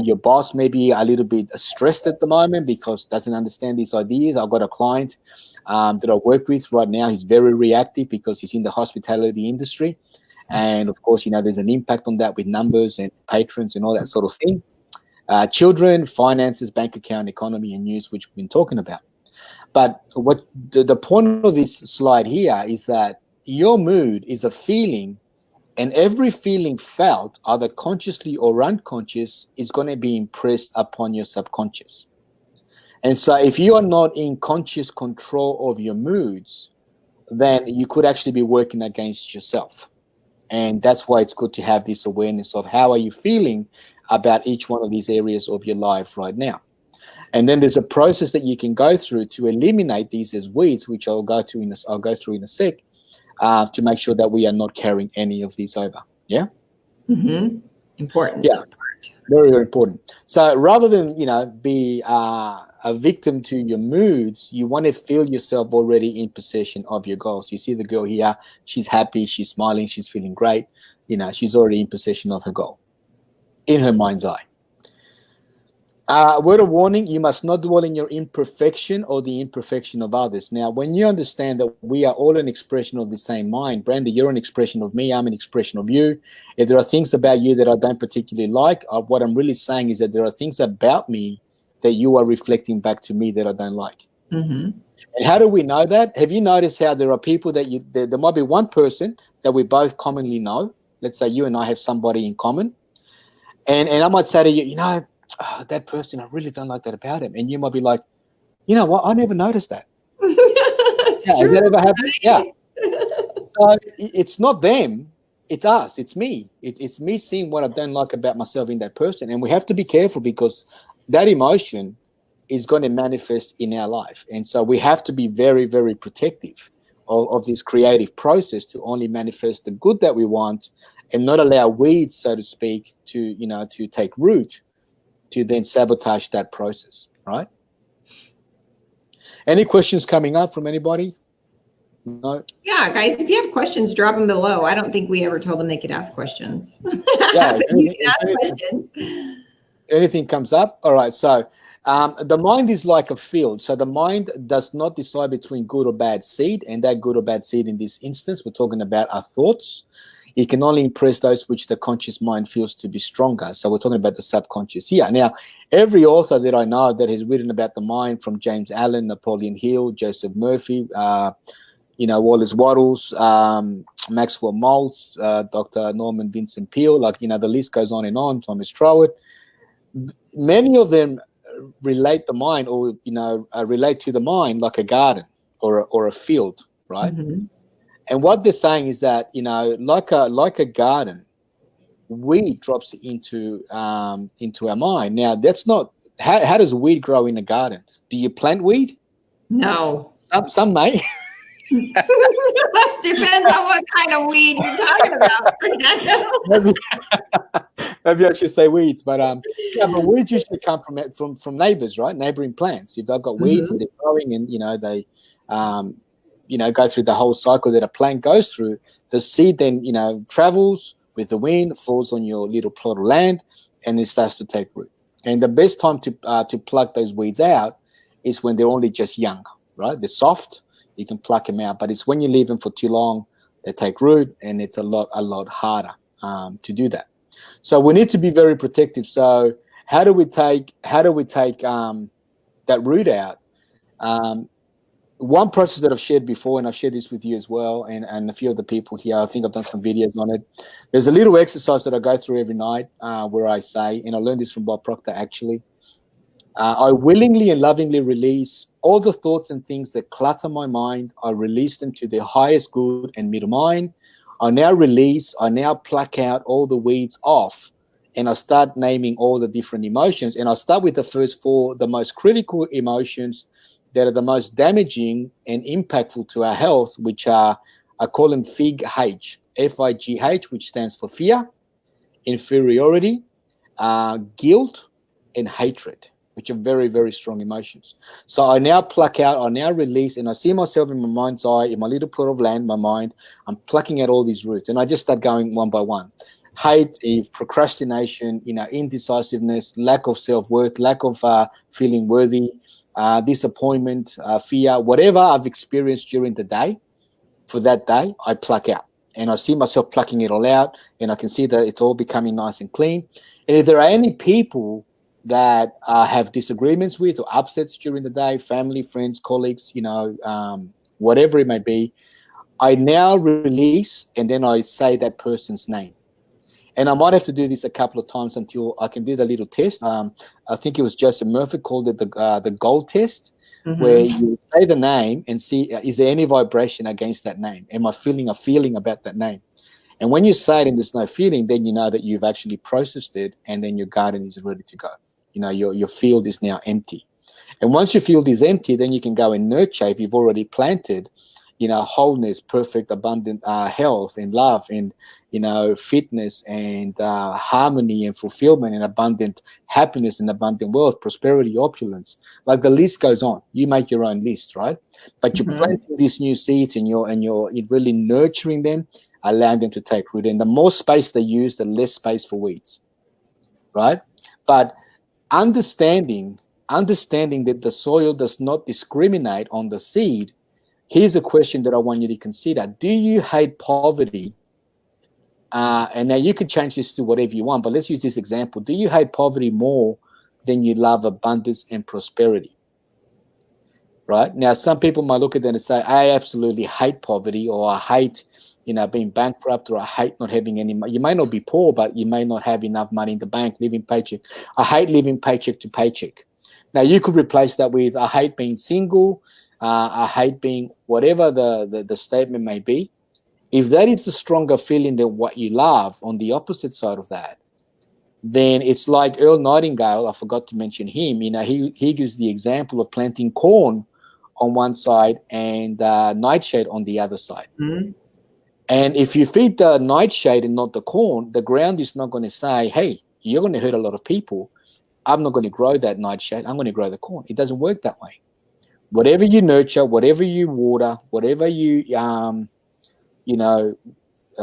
Your boss may be a little bit stressed at the moment because doesn't understand these ideas. I've got a client that I work with right now. He's very reactive because he's in the hospitality industry. And of course, there's an impact on that with numbers and patrons and all that sort of thing. Children, finances, bank account, economy, and news, which we've been talking about. But what the point of this slide here is that your mood is a feeling, and every feeling felt, either consciously or unconscious, is going to be impressed upon your subconscious. And so if you are not in conscious control of your moods, then you could actually be working against yourself. And that's why it's good to have this awareness of how are you feeling about each one of these areas of your life right now. And then there's a process that you can go through to eliminate these as weeds, which I'll go through in a sec, to make sure that we are not carrying any of these over. Yeah. Mm-hmm. Important. Yeah. Very, very important. So rather than be a victim to your moods, you want to feel yourself already in possession of your goals. You see the girl here; she's happy, she's smiling, she's feeling great. She's already in possession of her goal, in her mind's eye. Word of warning: you must not dwell in your imperfection or the imperfection of others. Now, when you understand that we are all an expression of the same mind, Brandy, you're an expression of me, I'm an expression of you. If there are things about you that I don't particularly like, what I'm really saying is that there are things about me that you are reflecting back to me that I don't like. Mm-hmm. And how do we know that? Have you noticed how there are people that there might be one person that we both commonly know? Let's say you and I have somebody in common. And I might say to you, that person, I really don't like that about him. And you might be like, you know what? I never noticed that. Has that ever happened? Yeah. So it's not them. It's us. It's me. It's me seeing what I don't like about myself in that person. And we have to be careful because that emotion is going to manifest in our life. And so we have to be very, very protective of this creative process to only manifest the good that we want and not allow weeds, so to speak, to take root, to then sabotage that process, right? Any questions coming up from anybody? No? Yeah, guys, if you have questions, drop them below. I don't think we ever told them they could ask questions. Yeah, you can ask questions. Anything comes up? All right, so the mind is like a field. So the mind does not decide between good or bad seed, and that good or bad seed in this instance, we're talking about our thoughts. It can only impress those which the conscious mind feels to be stronger. So we're talking about the subconscious here. Now, every author that I know that has written about the mind, from James Allen, Napoleon Hill, Joseph Murphy, Wallace Wattles, Maxwell Maltz, Dr. Norman Vincent Peale, the list goes on and on, Thomas Troward. Many of them relate the mind or, relate to the mind like a garden or a field, right? Mm-hmm. And what they're saying is that, like a garden, weed drops into our mind. Now, that's not how does weed grow in a garden? Do you plant weed? No. Some may. Depends on what kind of weed you're talking about, Fernando. Maybe I should say weeds, but but weeds usually come from neighbors, right? Neighboring plants. If they've got weeds and they're growing, and they go through the whole cycle that a plant goes through, the seed then travels with the wind, falls on your little plot of land, and it starts to take root. And the best time to pluck those weeds out is when they're only just young, right? They're soft. You can pluck them out, but it's when you leave them for too long, they take root, and it's a lot harder to do that. So we need to be very protective. So how do we take that root out? One process that I've shared before, and I've shared this with you as well, and a few of the people here, I think I've done some videos on it. There's a little exercise that I go through every night where I say, and I learned this from Bob Proctor actually, I willingly and lovingly release all the thoughts and things that clutter my mind. I release them to their highest good and middle mind. I now pluck out all the weeds off, and I start naming all the different emotions. And I start with the first four, the most critical emotions that are the most damaging and impactful to our health, which are, I call them FIGH, F-I-G-H, which stands for fear, inferiority, guilt, and hatred, which are very, very strong emotions. So I now pluck out, I now release, and I see myself in my mind's eye, in my little plot of land, my mind, I'm plucking out all these roots, and I just start going one by one. Hate, procrastination, indecisiveness, lack of self-worth, lack of feeling worthy, disappointment, fear, whatever I've experienced during the day, for that day, I pluck out. And I see myself plucking it all out, and I can see that it's all becoming nice and clean. And if there are any people that have disagreements with or upsets during the day, family, friends, colleagues, whatever it may be, I now release, and then I say that person's name. And I might have to do this a couple of times until I can do the little test. I think it was Joseph Murphy called it the gold test, where you say the name and see, is there any vibration against that name? Am I feeling a feeling about that name? And when you say it and there's no feeling, then you know that you've actually processed it, and then your garden is ready to go. Your field is now empty. And once your field is empty, then you can go and nurture if you've already planted, wholeness, perfect, abundant health and love and, fitness and harmony and fulfillment and abundant happiness and abundant wealth, prosperity, opulence. Like the list goes on. You make your own list, right? But you're planting these new seeds and you're really nurturing them, allowing them to take root. And the more space they use, the less space for weeds, right? But understanding that the soil does not discriminate on the seed, here's a question that I want you to consider. Do you hate poverty? And now you could change this to whatever you want, but let's use this example. Do you hate poverty more than you love abundance and prosperity? Right? Now, some people might look at that and say, I absolutely hate poverty, or I hate, being bankrupt, or I hate not having any money. You may not be poor, but you may not have enough money in the bank, living paycheck. I hate living paycheck to paycheck. Now, you could replace that with, I hate being single, I hate being whatever the statement may be. If that is a stronger feeling than what you love on the opposite side of that, then it's like Earl Nightingale. I forgot to mention him. He gives the example of planting corn on one side and nightshade on the other side. And if you feed the nightshade and not the corn, the ground is not going to say, hey, you're going to hurt a lot of people. I'm not going to grow that nightshade. I'm going to grow the corn. It doesn't work that way. Whatever you nurture, whatever you water, whatever you,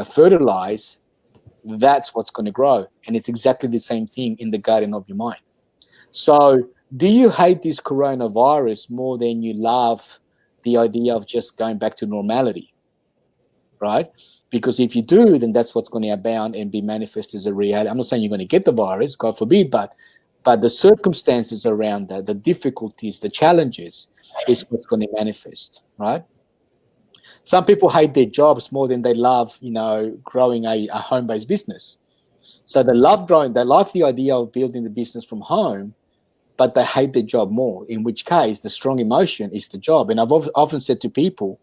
fertilize, that's what's going to grow. And it's exactly the same thing in the garden of your mind. So do you hate this coronavirus more than you love the idea of just going back to normality? Right? Because if you do, then that's what's going to abound and be manifest as a reality. I'm not saying you're going to get the virus, God forbid, but the circumstances around that, the difficulties, the challenges is what's going to manifest, right? Some people hate their jobs more than they love, growing a home-based business. So they love the idea of building the business from home, but they hate their job more, in which case the strong emotion is the job. And I've often said to people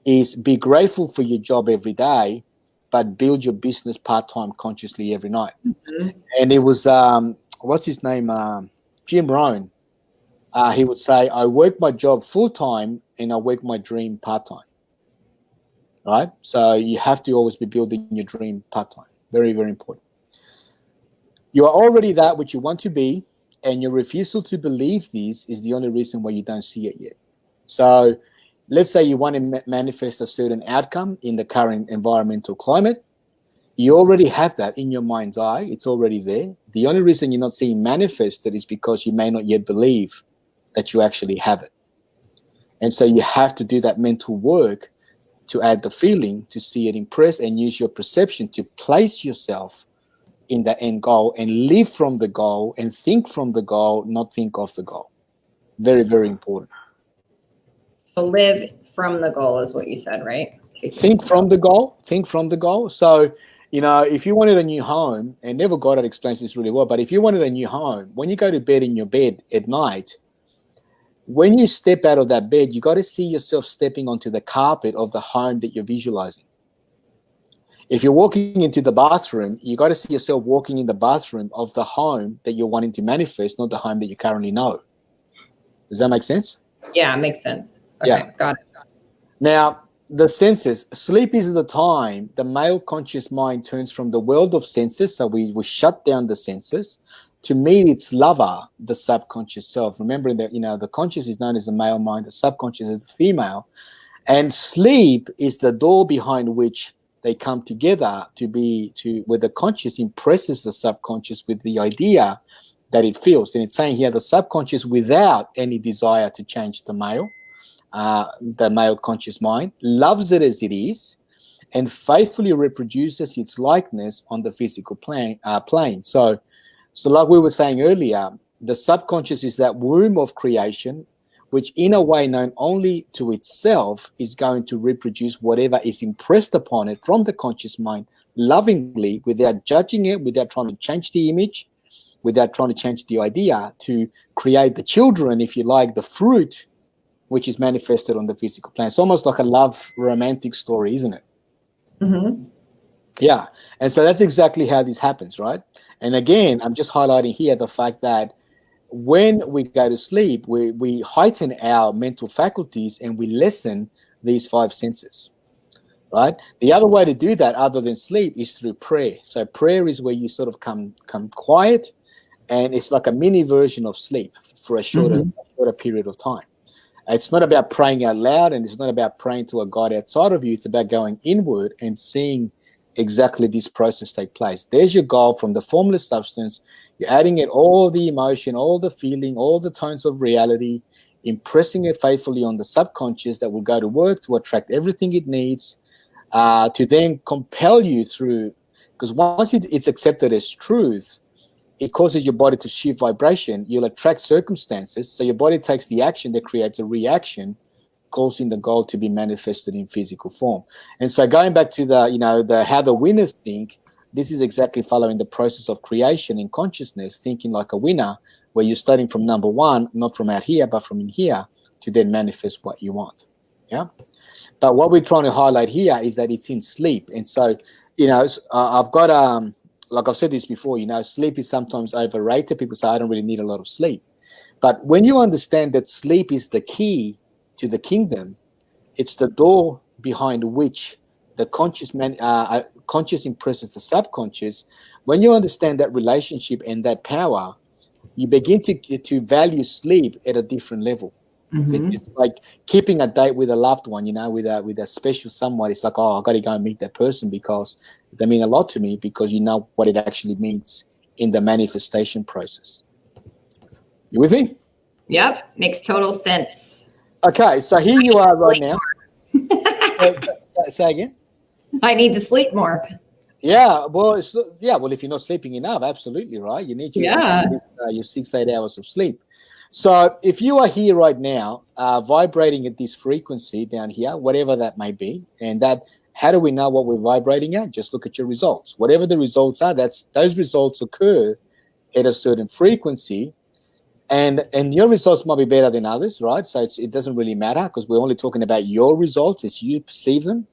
is be grateful for your job every day, but build your business part-time consciously every night. And it was, what's his name? Jim Rohn. He would say, I work my job full-time and I work my dream part-time. Right? So you have to always be building your dream part-time. Very, very important. You are already that which you want to be, and your refusal to believe this is the only reason why you don't see it yet. So let's say you want to manifest a certain outcome in the current environmental climate. You already have that in your mind's eye. It's already there. The only reason you're not seeing manifested is because you may not yet believe that you actually have it. And so you have to do that mental work to add the feeling, to see it impress, and use your perception to place yourself in the end goal and live from the goal and think from the goal, not think of the goal. Very, very important. So live from the goal is what you said, right? Think from the goal. Think from the goal. So, if you wanted a new home, and Neville Goddard explains this really well, but if you wanted a new home, when you go to bed in your bed at night, when you step out of that bed, you got to see yourself stepping onto the carpet of the home that you're visualizing. If you're walking into the bathroom, you got to see yourself walking in the bathroom of the home that you're wanting to manifest, not the home that you currently know. Does that make sense? Yeah, it makes sense. Okay, yeah. Got it. Now, the senses. Sleep is the time the male conscious mind turns from the world of senses, so we shut down the senses, to meet its lover, the subconscious self. Remembering that, the conscious is known as the male mind, the subconscious is the female. And sleep is the door behind which they come together where the conscious impresses the subconscious with the idea that it feels. And it's saying here the subconscious, without any desire to change the male conscious mind, loves it as it is and faithfully reproduces its likeness on the physical plane. So like we were saying earlier, the subconscious is that womb of creation, which in a way known only to itself is going to reproduce whatever is impressed upon it from the conscious mind lovingly, without judging it, without trying to change the image, without trying to change the idea, to create the children, if you like, the fruit, which is manifested on the physical plane. It's almost like a love romantic story, isn't it? Mm-hmm. Yeah. And so that's exactly how this happens, right? And again, I'm just highlighting here the fact that when we go to sleep, we heighten our mental faculties and we lessen these 5 senses, right? The other way to do that, other than sleep, is through prayer. So prayer is where you sort of come quiet, and it's like a mini version of sleep for a shorter period of time. It's not about praying out loud, and it's not about praying to a God outside of you. It's about going inward and seeing exactly this process take place. There's your goal from the formless substance. You're adding it all the emotion, all the feeling, all the tones of reality, impressing it faithfully on the subconscious that will go to work to attract everything it needs, to then compel you through, because once it's accepted as truth, it causes your body to shift vibration. You'll attract circumstances. So your body takes the action that creates a reaction, causing the goal to be manifested in physical form. And so going back to the how the winners think, this is exactly following the process of creation in consciousness, thinking like a winner, where you're starting from number 1, not from out here, but from in here, to then manifest what you want. Yeah. But what we're trying to highlight here is that it's in sleep. And so, I've got, like I've said this before, sleep is sometimes overrated. People say, I don't really need a lot of sleep. But when you understand that sleep is the key to the kingdom, it's the door behind which the conscious impresses the subconscious. When you understand that relationship and that power, you begin to value sleep at a different level. Mm-hmm. It's like keeping a date with a loved one, with a special someone. It's like, oh, I've got to go and meet that person because they mean a lot to me, because you know what it actually means in the manifestation process. You with me? Yep, makes total sense. Okay, so here you are right now. Say again? I need to sleep more. Yeah, well, if you're not sleeping enough, absolutely, right? You need your 6-8 hours of sleep. So if you are here right now, vibrating at this frequency down here, whatever that may be, and that, how do we know what we're vibrating at? Just look at your results. Whatever the results are, those results occur at a certain frequency, and your results might be better than others, right? So it doesn't really matter, because we're only talking about your results as you perceive them.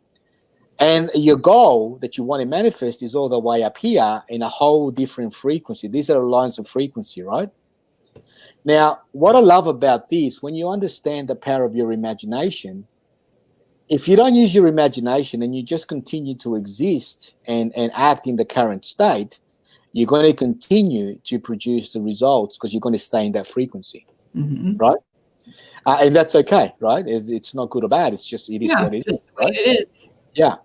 And your goal that you want to manifest is all the way up here in a whole different frequency. These are the lines of frequency, right? Now, what I love about this, when you understand the power of your imagination, if you don't use your imagination and you just continue to exist and act in the current state, you're going to continue to produce the results, because you're going to stay in that frequency, right? And that's okay, right? It's not good or bad. It's just, it is what it is, right? It is. Yeah.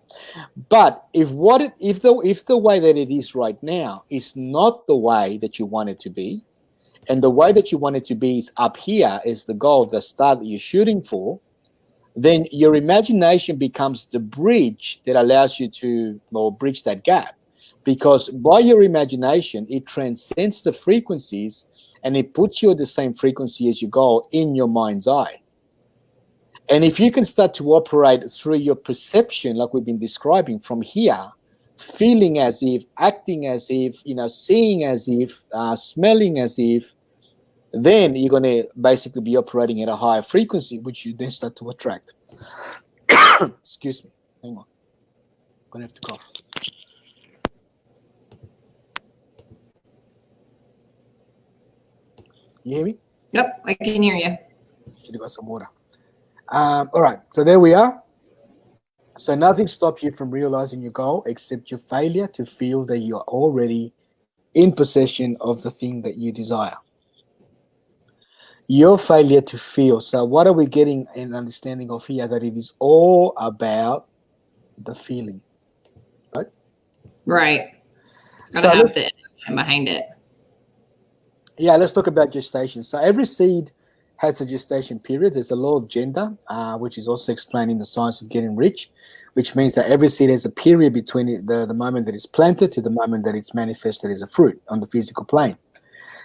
But if the way that it is right now is not the way that you want it to be, and the way that you want it to be is up here, is the goal, the star that you're shooting for, then your imagination becomes the bridge that allows you to, bridge that gap. because by your imagination, it transcends the frequencies and it puts you at the same frequency as your goal in your mind's eye. And if you can start to operate through your perception, like we've been describing from here, feeling as if, acting as if, seeing as if, smelling as if, then you're going to basically be operating at a higher frequency, which you then start to attract. Excuse me. Hang on. I'm going to have to cough. You hear me? Yep, I can hear you. Should have got some water. All right, so there we are. So nothing stops you from realizing your goal except your failure to feel that you're already in possession of the thing that you desire. Your failure to feel. So what are we getting an understanding of here? That it is all about the feeling, right? Right. Gotta have the intention behind it. Yeah, let's talk about gestation. So every seed has a gestation period. There's a law of gender, which is also explaining the science of getting rich, which means that every seed has a period between the moment that it's planted to the moment that it's manifested as a fruit on the physical plane.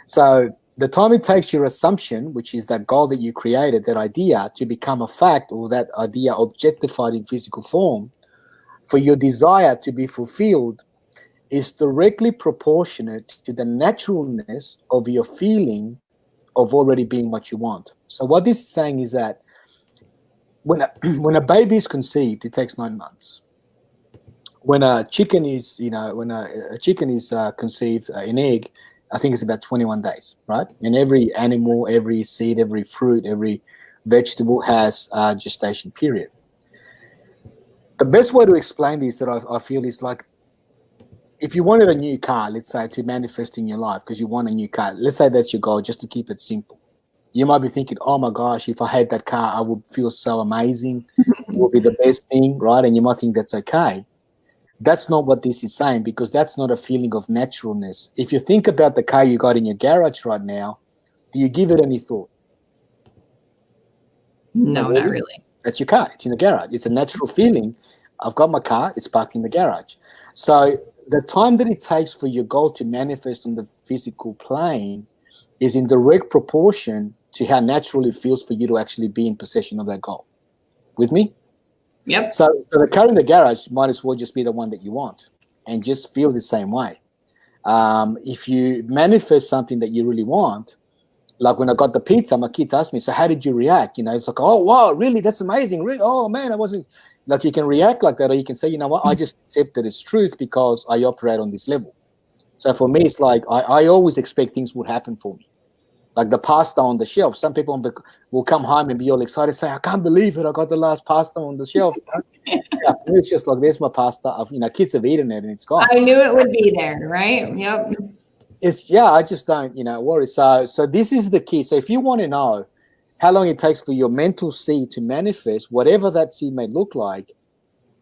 So the time it takes your assumption, which is that goal that you created, that idea, to become a fact, or that idea objectified in physical form, for your desire to be fulfilled, is directly proportionate to the naturalness of your feeling of already being what you want. So what this is saying is that when a baby is conceived, it takes 9 months. When a chicken is, conceived, an egg, I think it's about 21 days, right? And every animal, every seed, every fruit, every vegetable has a gestation period. The best way to explain this that I feel is like, if you wanted a new car, let's say, to manifest in your life because you want a new car, let's say that's your goal, just to keep it simple. You might be thinking, oh my gosh, if I had that car, I would feel so amazing. It would be the best thing, right? And you might think that's okay. That's not what this is saying, because that's not a feeling of naturalness. If you think about the car you got in your garage right now, do you give it any thought? No, not really. That's your car. It's in the garage. It's a natural feeling. I've got my car. It's parked in the garage. So the time that it takes for your goal to manifest on the physical plane is in direct proportion to how natural it feels for you to actually be in possession of that goal. With me? Yep. So the car in the garage might as well just be the one that you want and just feel the same way. If you manifest something that you really want, like when I got the pizza, my kids asked me, so how did you react? It's like, oh, wow, really? That's amazing. Really? Oh, man, I wasn't... Like, you can react like that, or you can say, you know what, I just accept that it's truth because I operate on this level. So for me, it's like I always expect things would happen for me. Like the pasta on the shelf. Some people will come home and be all excited, say, I can't believe it, I got the last pasta on the shelf. Yeah, it's just like, there's my pasta. Kids have eaten it and it's gone. I knew it would be there, right? Yep. I just don't, worry. So this is the key. So if you want to know how long it takes for your mental seed to manifest, whatever that seed may look like,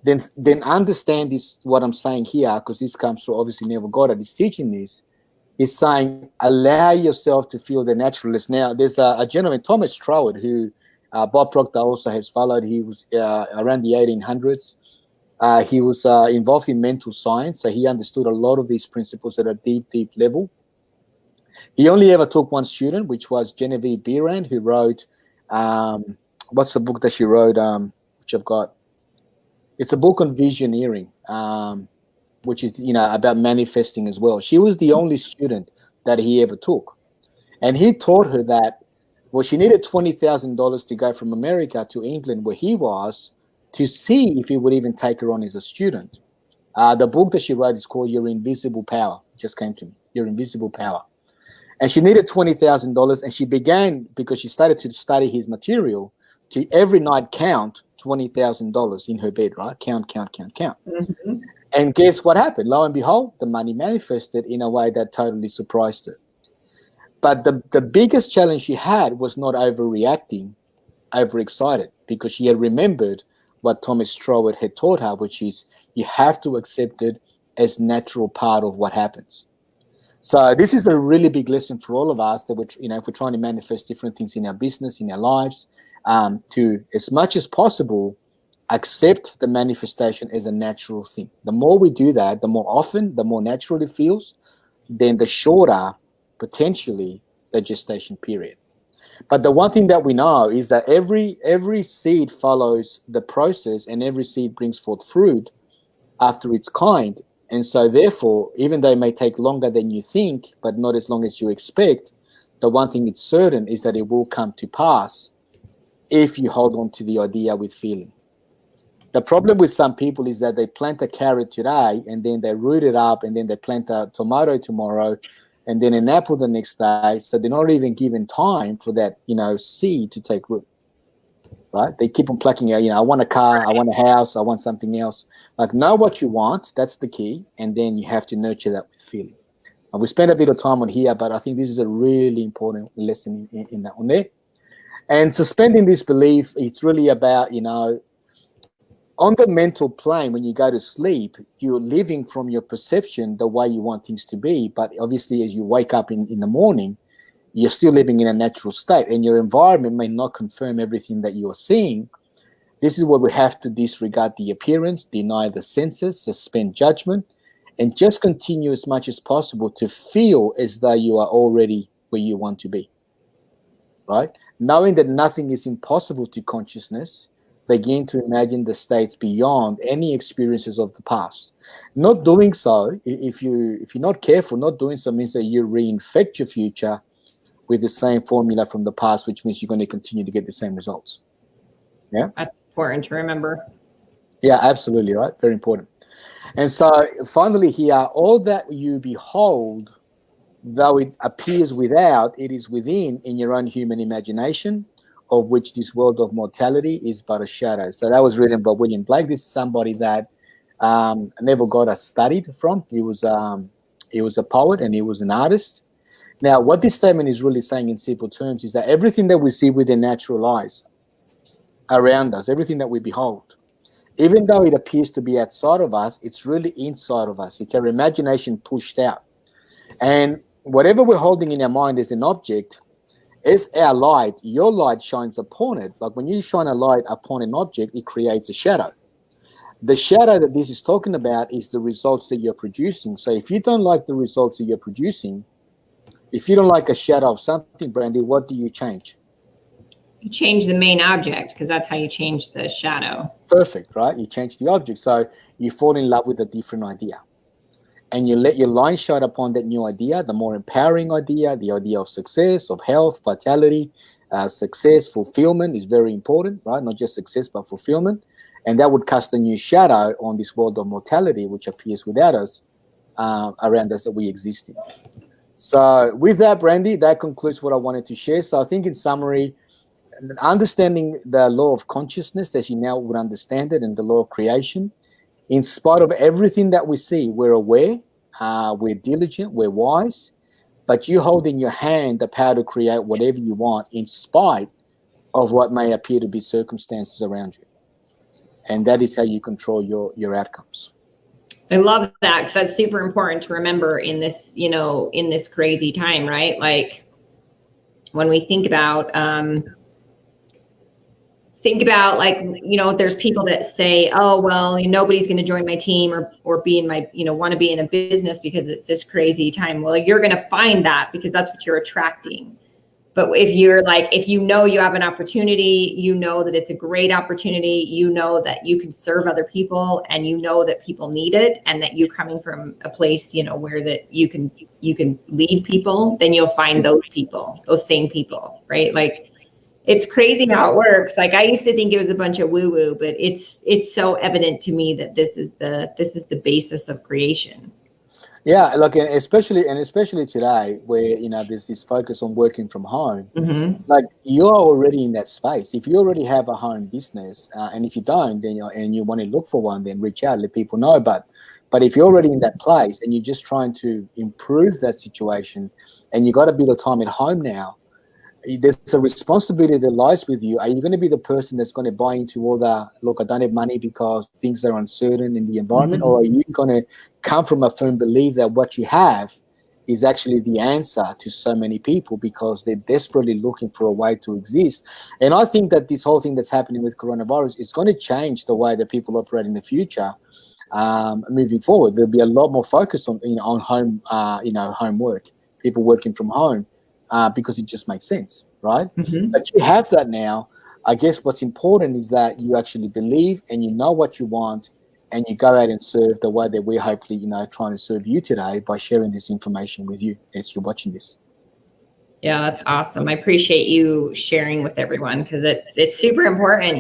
then understand this, what I'm saying here, because this comes from obviously Neville Goddard is teaching this, is saying allow yourself to feel the naturalness. Now, there's a gentleman, Thomas Troward, who Bob Proctor also has followed. He was around the 1800s. He was involved in mental science, so he understood a lot of these principles at a deep, deep level. He only ever took one student, which was Genevieve Behrend, who wrote, what's the book that she wrote, which I've got? It's a book on visioneering, which is, about manifesting as well. She was the only student that he ever took. And he taught her that, well, she needed $20,000 to go from America to England, where he was, to see if he would even take her on as a student. The book that she wrote is called Your Invisible Power. It just came to me, Your Invisible Power. And she needed $20,000, and she began, because she started to study his material, to every night count $20,000 in her bed, right? Count. Mm-hmm. And guess what happened? Lo and behold, the money manifested in a way that totally surprised her. But the biggest challenge she had was not overreacting, overexcited, because she had remembered what Thomas Troward had taught her, which is you have to accept it as natural part of what happens. So this is a really big lesson for all of us, that we're, if we're trying to manifest different things in our business, in our lives, to, as much as possible, accept the manifestation as a natural thing. The more we do that, the more often, the more natural it feels, then the shorter potentially the gestation period. But the one thing that we know is that every seed follows the process, and every seed brings forth fruit after its kind. And so therefore, even though it may take longer than you think, but not as long as you expect, the one thing it's certain is that it will come to pass if you hold on to the idea with feeling. The problem with some people is that they plant a carrot today and then they root it up, and then they plant a tomato tomorrow and then an apple the next day. So they're not even given time for that, seed to take root, right? They keep on plucking out, I want a car, I want a house, I want something else. Like, know what you want. That's the key. And then you have to nurture that with feeling. And we spent a bit of time on here, but I think this is a really important lesson in that one there. And suspending this belief, it's really about, on the mental plane, when you go to sleep, you're living from your perception the way you want things to be. But obviously, as you wake up in the morning, you're still living in a natural state, and your environment may not confirm everything that you are seeing. This is where we have to disregard the appearance, deny the senses, suspend judgment, and just continue as much as possible to feel as though you are already where you want to be, right? Knowing that nothing is impossible to consciousness, begin to imagine the states beyond any experiences of the past. Not doing so, if you're not careful, not doing so means that you reinfect your future with the same formula from the past, which means you're going to continue to get the same results. Yeah? That's important to remember. Yeah, absolutely, right? Very important. And so finally here, all that you behold, though it appears without, it is within in your own human imagination, of which this world of mortality is but a shadow. So that was written by William Blake. This is somebody that Neville Goddard studied from. He was a poet and he was an artist. Now, what this statement is really saying in simple terms is that everything that we see with the natural eyes around us, everything that we behold, even though it appears to be outside of us, it's really inside of us. It's our imagination pushed out. And whatever we're holding in our mind as an object, as our light, your light shines upon it. Like when you shine a light upon an object, it creates a shadow. The shadow that this is talking about is the results that you're producing. So if you don't like the results that you're producing, if you don't like a shadow of something, Brandy, what do you change? You change the main object, because that's how you change the shadow. Perfect, right? You change the object. So you fall in love with a different idea. And you let your line shine upon that new idea, the more empowering idea, the idea of success, of health, vitality, success, fulfillment is very important, right? Not just success, but fulfillment. And that would cast a new shadow on this world of mortality, which appears without us, around us that we exist in. So with that, Brandy, that concludes what I wanted to share. So I think in summary, understanding the law of consciousness as you now would understand it, and the law of creation, in spite of everything that we see, we're aware, we're diligent, we're wise, but you hold in your hand the power to create whatever you want in spite of what may appear to be circumstances around you. And that is how you control your outcomes. I love that, because that's super important to remember in this, in this crazy time, right? Like when we think about there's people that say, oh, well, nobody's going to join my team or be in my, want to be in a business because it's this crazy time. Well, you're going to find that because that's what you're attracting. But if you're if you have an opportunity, that it's a great opportunity, that you can serve other people, and that people need it, and that you're coming from a place, where that you can lead people, then you'll find those people, those same people, right? Like, it's crazy how it works. Like, I used to think it was a bunch of woo-woo, but it's so evident to me that this is the basis of creation. Yeah, look, especially today, where there's this focus on working from home. Mm-hmm. Like, you're already in that space. If you already have a home business, and if you don't, then and you want to look for one, then reach out, let people know. But if you're already in that place and you're just trying to improve that situation, and you got a bit of time at home now, there's a responsibility that lies with you. Are you going to be the person that's going to buy into all the, look, I don't have money because things are uncertain in the environment? Mm-hmm. Or are you going to come from a firm belief that what you have is actually the answer to so many people, because they're desperately looking for a way to exist. And I think that this whole thing that's happening with coronavirus is going to change the way that people operate in the future. Moving forward, there'll be a lot more focus on on home, home work, people working from home, because it just makes sense, right? Mm-hmm. But you have that now. I guess what's important is that you actually believe and you know what you want, and you go out and serve the way that we're hopefully, trying to serve you today by sharing this information with you as you're watching this. Yeah, that's awesome. I appreciate you sharing with everyone, because it's super important.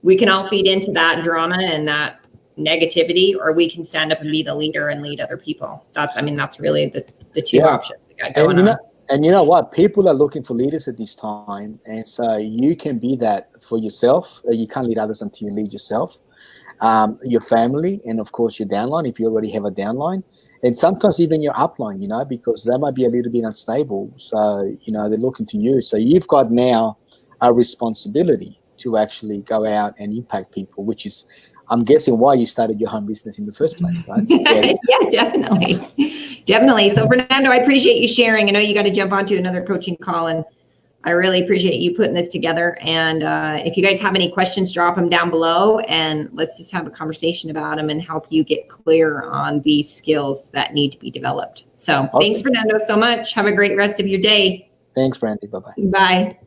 We can all feed into that drama and that negativity, or we can stand up and be the leader and lead other people. That's really the two options we got going on. And you know what? People are looking for leaders at this time. And so you can be that for yourself. You can't lead others until you lead yourself, your family, and of course your downline, if you already have a downline. And sometimes even your upline, because they might be a little bit unstable. So, they're looking to you. So you've got now a responsibility to actually go out and impact people, which is, I'm guessing, why you started your home business in the first place, right? Yeah, definitely. So Fernando, I appreciate you sharing. I know you got to jump onto another coaching call, and I really appreciate you putting this together. And if you guys have any questions, drop them down below, and let's just have a conversation about them and help you get clear on these skills that need to be developed. So Thanks, Fernando, so much. Have a great rest of your day. Thanks, Brandy. Bye-bye. Bye.